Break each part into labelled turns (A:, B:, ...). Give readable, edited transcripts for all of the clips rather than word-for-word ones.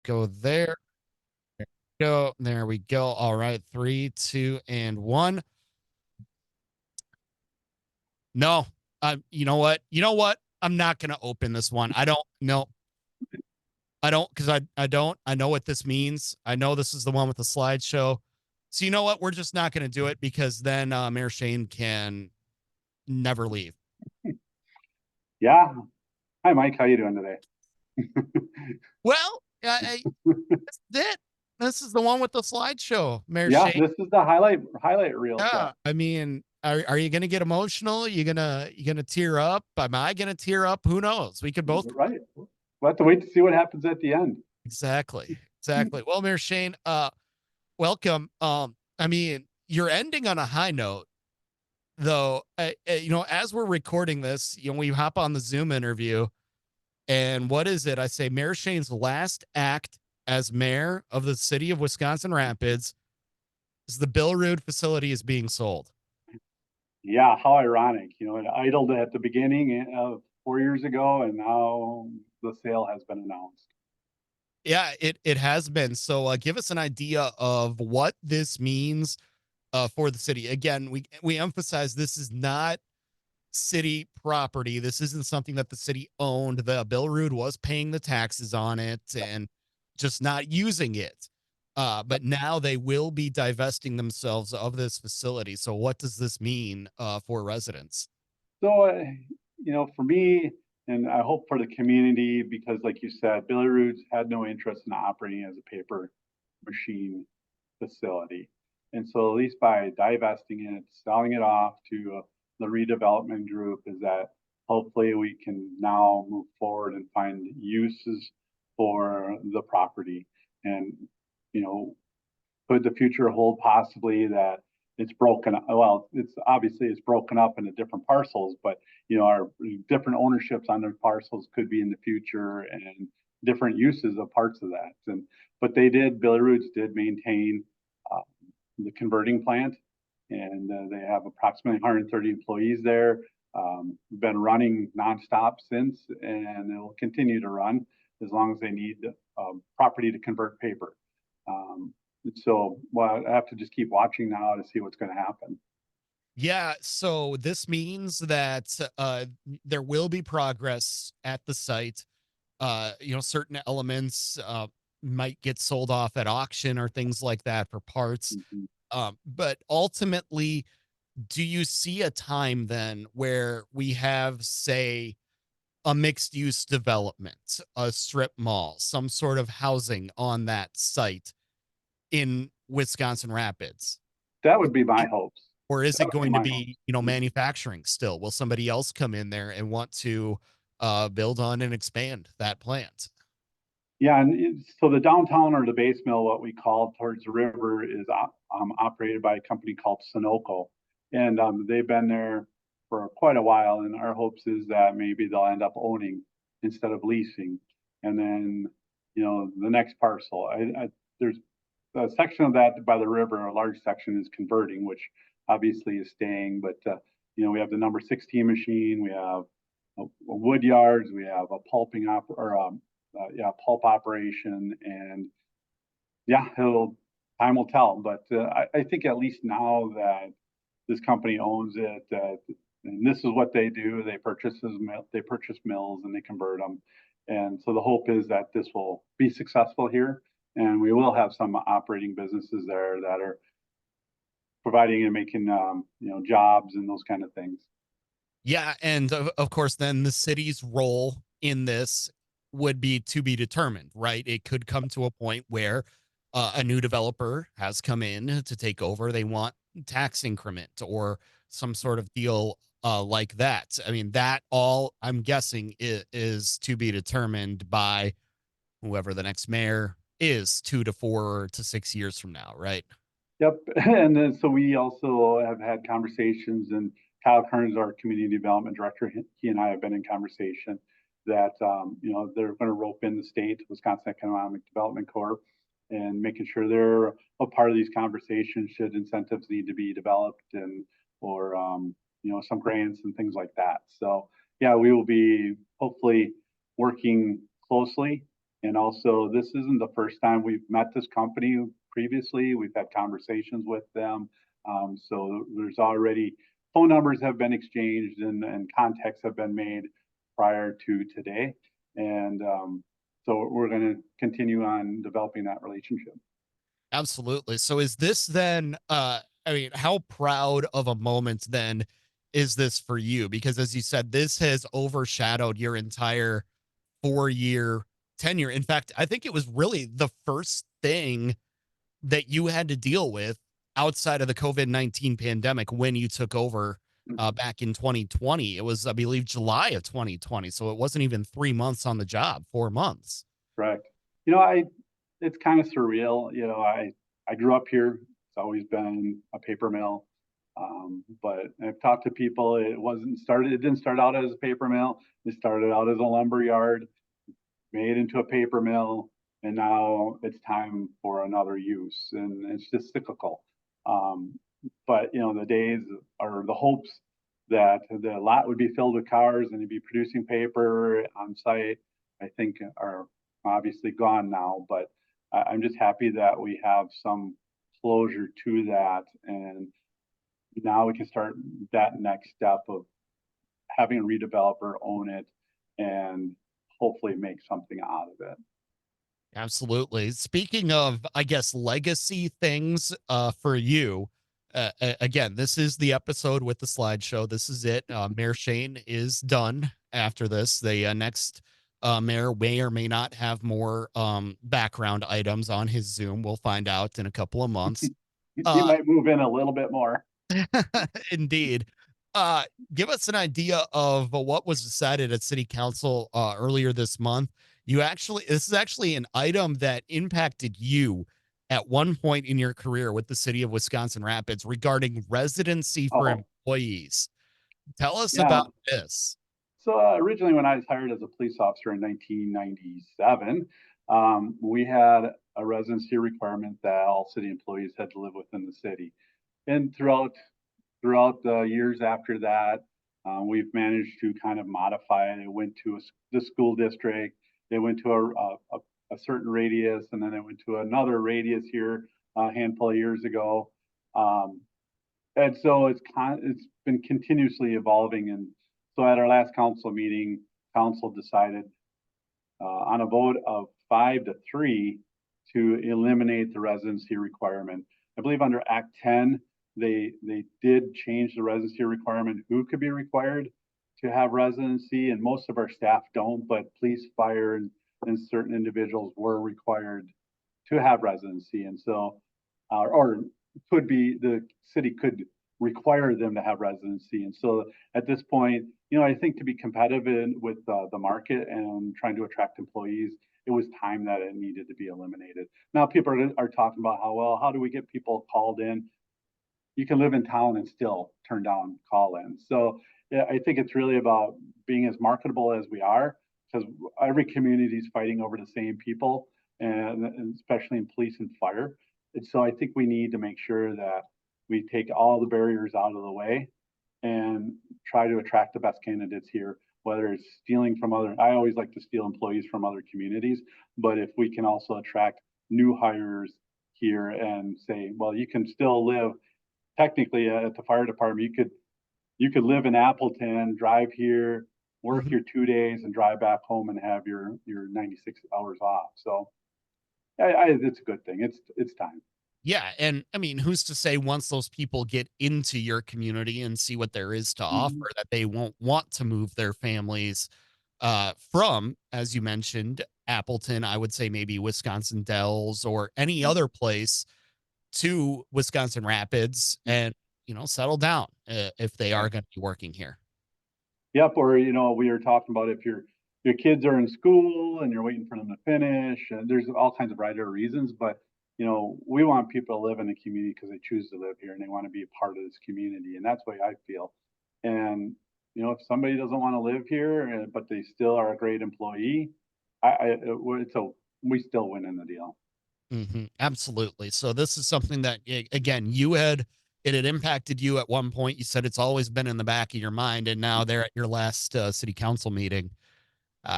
A: go there. Go. There we go. All right. Three, two, and one. No. You know what? You know what? I'm not gonna open this one. I don't no, I don't because I don't. I know what this means. I know this is the one with the slideshow. So you know what? We're just not gonna do it because then Mayor Shane can never leave.
B: Yeah. Hi, Mike. How you doing today?
A: Well, that's it. This is the one with the slideshow, Mayor
B: Yeah,
A: Shane.
B: this is the highlight reel show.
A: Yeah, I mean, are you gonna get emotional? You gonna tear up? Am I gonna tear up? Who knows? We could both.
B: Right. We'll have to wait to see what happens at the end.
A: Exactly, exactly. Well, Mayor Shane, welcome. I mean, you're ending on a high note, though. As we're recording this, we hop on the Zoom interview, and what is it? I say Mayor Shane's last act as mayor of the city of Wisconsin Rapids is the Bill Rood facility is being sold.
B: Yeah, how ironic. It idled at the beginning of 4 years ago, and now the sale has been announced.
A: Yeah, it has been. So give us an idea of what this means for the city. Again, we emphasize this is not city property. This isn't something that the city owned. The Bill Rood was paying the taxes on it and just not using it. But now they will be divesting themselves of this facility. So what does this mean for residents?
B: So, for me, and I hope for the community, because like you said, Billy Roots had no interest in operating as a paper machine facility. And so at least by divesting it, selling it off to the redevelopment group, is that hopefully we can now move forward and find uses for the property. And, you know, could the future hold possibly that it's broken? Well, it's obviously it's broken up into different parcels, but our different ownerships on those parcels could be in the future and different uses of parts of that. And but Billy Roots did maintain uh, the converting plant, and they have approximately 130 employees there. Been running nonstop since, and it will continue to run as long as they need property to convert paper. Um, so, well, I have to just keep watching now to see what's going to happen.
A: Yeah, so this means that there will be progress at the site. Certain elements might get sold off at auction or things like that for parts.
B: Mhm.
A: But ultimately, do you see a time then where we have, say, a mixed use development, a strip mall, some sort of housing on that site in Wisconsin Rapids?
B: That would be my hopes.
A: Or is
B: That
A: it
B: would be
A: going to
B: my
A: be,
B: hopes.
A: manufacturing still? Will somebody else come in there and want to build on and expand that plant?
B: Yeah, and so the downtown or the base mill, what we call towards the river, is operated by a company called Sunoco, and they've been there for quite a while. And our hopes is that maybe they'll end up owning instead of leasing, and then the next parcel. There's a section of that by the river, a large section is converting, which obviously is staying. But we have the number 16 machine, we have wood yards, we have a pulp operation, and yeah, it'll time will tell. But I think at least now that this company owns it, and this is what they do: they purchase mills and they convert them. And so the hope is that this will be successful here, and we will have some operating businesses there that are providing and making jobs and those kind of things.
A: Yeah, and of course, then the city's role in this would be to be determined, right? It could come to a point where a new developer has come in to take over. They want tax increment or some sort of deal like that. I mean, that all I'm guessing is to be determined by whoever the next mayor is 2 to 4 to 6 years from now, right?
B: Yep. And then so we also have had conversations, and Kyle Kearns, our community development director, he and I have been in conversation that they're going to rope in the state, Wisconsin Economic Development Corp, and making sure they're a part of these conversations should incentives need to be developed, and or some grants and things like that. So yeah, we will be hopefully working closely And also, this isn't the first time we've met this company previously. We've had conversations with them. So there's already phone numbers have been exchanged and contacts have been made prior to today. And so we're going to continue on developing that relationship.
A: Absolutely. So is this then I mean, how proud of a moment then is this for you? Because as you said, this has overshadowed your entire 4-year tenure. In fact, I think it was really the first thing that you had to deal with outside of the COVID-19 pandemic when you took over back in 2020. It was, I believe, July of 2020. So it wasn't even 3 months on the job, 4 months.
B: Correct. You know, I it's kind of surreal. I grew up here. It's always been a paper mill. But I've talked to people. It didn't start out as a paper mill. It started out as a lumber yard, made into a paper mill, and now it's time for another use. And it's just cyclical. Um, but the days or the hopes that the lot would be filled with cars and you'd be producing paper on site, I think are obviously gone now. But I'm just happy that we have some closure to that, and now we can start that next step of having a redeveloper own it and hopefully make something out of it.
A: Absolutely. Speaking of, I guess, legacy things for you, again, this is the episode with the slideshow. This is it. Mayor Shane is done after this. The next mayor may or may not have more background items on his Zoom. We'll find out in a couple of months.
B: He
A: Uh,
B: might move in a little bit more.
A: Indeed. Uh, Give us an idea of what was decided at City Council earlier this month. This is actually an item that impacted you at one point in your career with the city of Wisconsin Rapids regarding residency for
B: Oh,
A: employees. Tell us
B: yeah.
A: about this.
B: So originally, when I was hired as a police officer in 1997, we had a residency requirement that all city employees had to live within the city. And throughout the years after that, we've managed to kind of modify it. It went to the school district. It went to a certain radius, and then it went to another radius here a handful of years ago. Um, and so it's been continuously evolving. And so at our last council meeting, council decided on a vote of 5-3 to eliminate the residency requirement. I believe under Act 10, they did change the residency requirement, who could be required to have residency, and most of our staff don't, but police, fire, and certain individuals were required to have residency. And so, or could be, the city could require them to have residency. And so at this point, I think to be competitive with the market and trying to attract employees, it was time that it needed to be eliminated. Now people are talking about how do we get people called in? You can live in town and still turn down call-ins. So yeah, I think it's really about being as marketable as we are, because every community is fighting over the same people, and especially in police and fire. And so I think we need to make sure that we take all the barriers out of the way and try to attract the best candidates here, whether it's stealing from other, I always like to steal employees from other communities, but if we can also attract new hires here and say, well, you can still live technically at the fire department, you could live in Appleton, drive here, work
A: Mhm.
B: your 2 days, and drive back home and have your 96 hours off. So it's a good thing. It's time.
A: Yeah, and I mean, who's to say once those people get into your community and see what there is to
B: Mm-hmm.
A: offer that they won't want to move their families from, as you mentioned, Appleton, I would say maybe Wisconsin Dells or any other place to Wisconsin Rapids and, settle down if they are
B: Right.
A: going to be working here.
B: Yep. Or we were talking about if your kids are in school and you're waiting for them to finish, and there's all kinds of right or reasons, but we want people to live in the community because they choose to live here and they want to be a part of this community, and that's the way I feel. And if somebody doesn't want to live here, but they still are a great employee, we still win in the deal.
A: Absolutely. So this is something that, again, it had impacted you at one point. You said it's always been in the back of your mind, and now they're at your last city council meeting.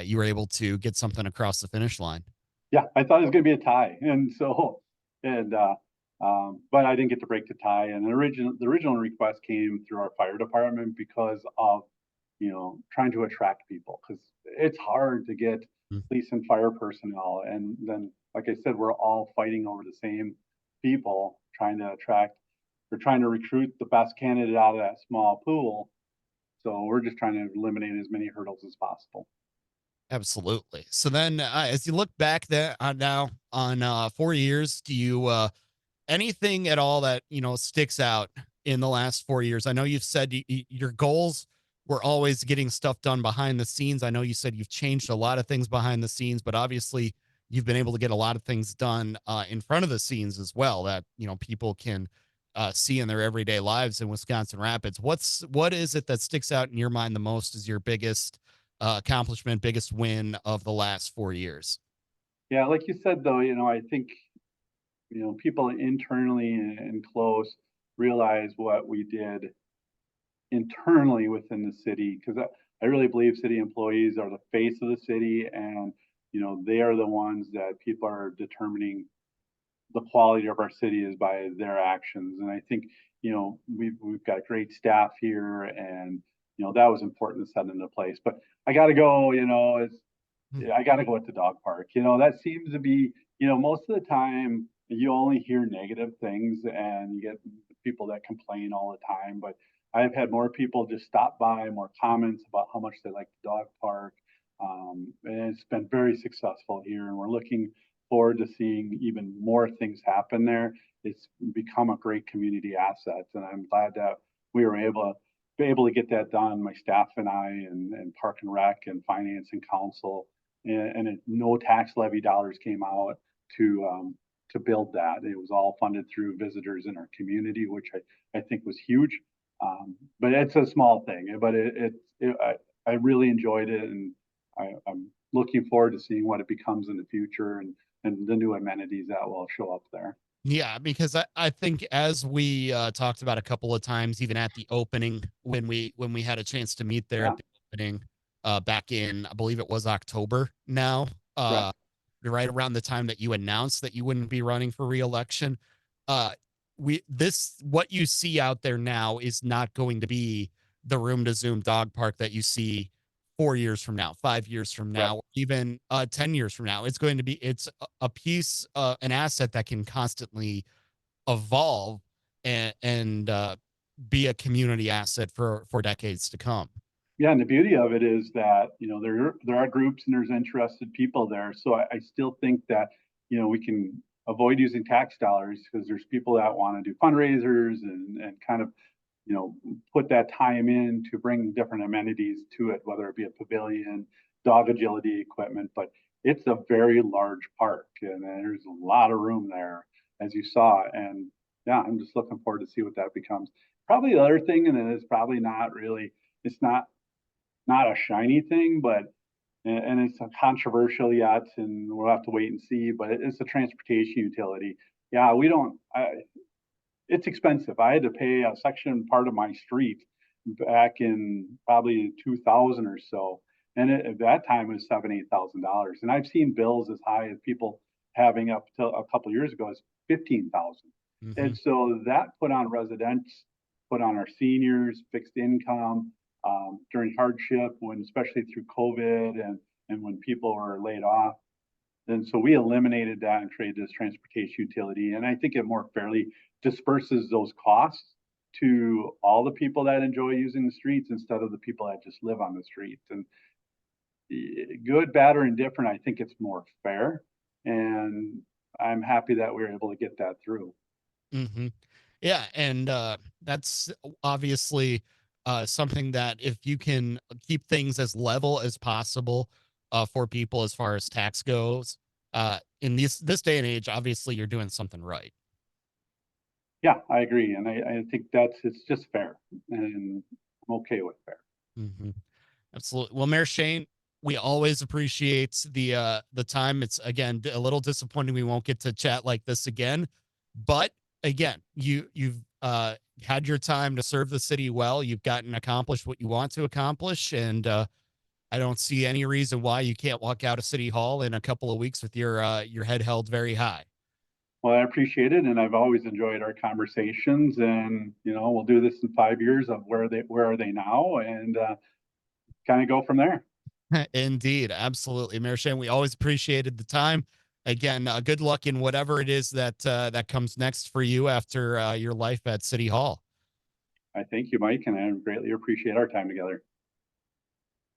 A: you were able to get something across the finish line.
B: Yeah, I thought it was going to be a tie, and and but I didn't get to break the tie. And the original request came through our fire department because of trying to attract people, because it's hard to get
A: Mm.
B: police and fire personnel, and then like I said, we're all fighting over the same people, trying to attract, we're trying to recruit the best candidate out of that small pool. So we're just trying to eliminate as many hurdles as possible.
A: Absolutely. So then, as you look back there now on 4 years, do you anything at all that sticks out in the last 4 years? I know you've said your goals were always getting stuff done behind the scenes. I know you said you've changed a lot of things behind the scenes, but obviously you've been able to get a lot of things done in front of the scenes as well that people can see in their everyday lives in Wisconsin Rapids. What is it that sticks out in your mind the most as your biggest accomplishment, biggest win of the last 4 years?
B: Yeah, like you said though, I think people internally and close realize what we did internally within the city, because I really believe city employees are the face of the city, and they are the ones that people are determining the quality of our city is by their actions. And I think we've got great staff here, and that was important to set into place. But I got to go. I got to go at the dog park. That seems to be, most of the time you only hear negative things and you get people that complain all the time. But I've had more people just stop by, more comments about how much they like the dog park. And it's been very successful here, and we're looking forward to seeing even more things happen there. It's become a great community asset, and I'm glad that we were able to get that done. My staff and I, and Park and Rec and Finance and Council, and no tax levy dollars came out to build that. It was all funded through visitors in our community, which I think was huge. But it's a small thing, but I really enjoyed it, and I'm looking forward to seeing what it becomes in the future, and the new amenities that will show up there.
A: Yeah, because I think as we talked about a couple of times, even at the opening, when we had a chance to meet there
B: Yeah,
A: at the opening back in, I believe it was October now,
B: correct.
A: right around the time that you announced that you wouldn't be running for reelection. Uh, what you see out there now is not going to be the room to Zoom dog park that you see 4 years from now, 5 years from
B: Correct.
A: now, even 10 years from now. It's going to be a piece, an asset that can constantly evolve and be a community asset for decades to come.
B: Yeah, and the beauty of it is that there are groups and there's interested people there. So I still think that we can avoid using tax dollars, because there's people that want to do fundraisers and kind of put that time in to bring different amenities to it, whether it be a pavilion, dog agility equipment. But it's a very large park, and there's a lot of room there, as you saw. And yeah, I'm just looking forward to see what that becomes. Probably the other thing, and it's probably not really, it's not a shiny thing, but and it's a controversial yet, and we'll have to wait and see. But it's a transportation utility. Yeah, we don't. It's expensive. I had to pay a section part of my street back in probably 2000 or so, and at that time it was $7,000, $8,000. And I've seen bills as high as people having up to a couple of years ago as 15,000.
A: Hmm.
B: And so that put on residents, put on our seniors, fixed income during hardship, when especially through COVID and when people were laid off. And so we eliminated that and created this transportation utility. And I think it more fairly disperses those costs to all the people that enjoy using the streets instead of the people that just live on the streets. And good, bad, or indifferent, I think it's more fair. And I'm happy that we were able to get that through.
A: Hmm. Yeah, and that's obviously something that if you can keep things as level as possible for people as far as tax goes, in this day and age, obviously you're doing something right.
B: Yeah, I agree. And I think it's just fair. And I'm okay with fair.
A: Hmm. Absolutely. Well, Mayor Shane, we always appreciate the time. It's again a little disappointing we won't get to chat like this again, but again, you've had your time to serve the city well. You've gotten accomplished what you want to accomplish, and I don't see any reason why you can't walk out of City Hall in a couple of weeks with your head held very high.
B: Well, I appreciate it, and I've always enjoyed our conversations. And we'll do this in 5 years of where are they now, and kind of go from there.
A: Indeed, absolutely, Mayor Shane. We always appreciated the time. Again, good luck in whatever it is that comes next for you after your life at City Hall.
B: I thank you, Mike, and I greatly appreciate our time together.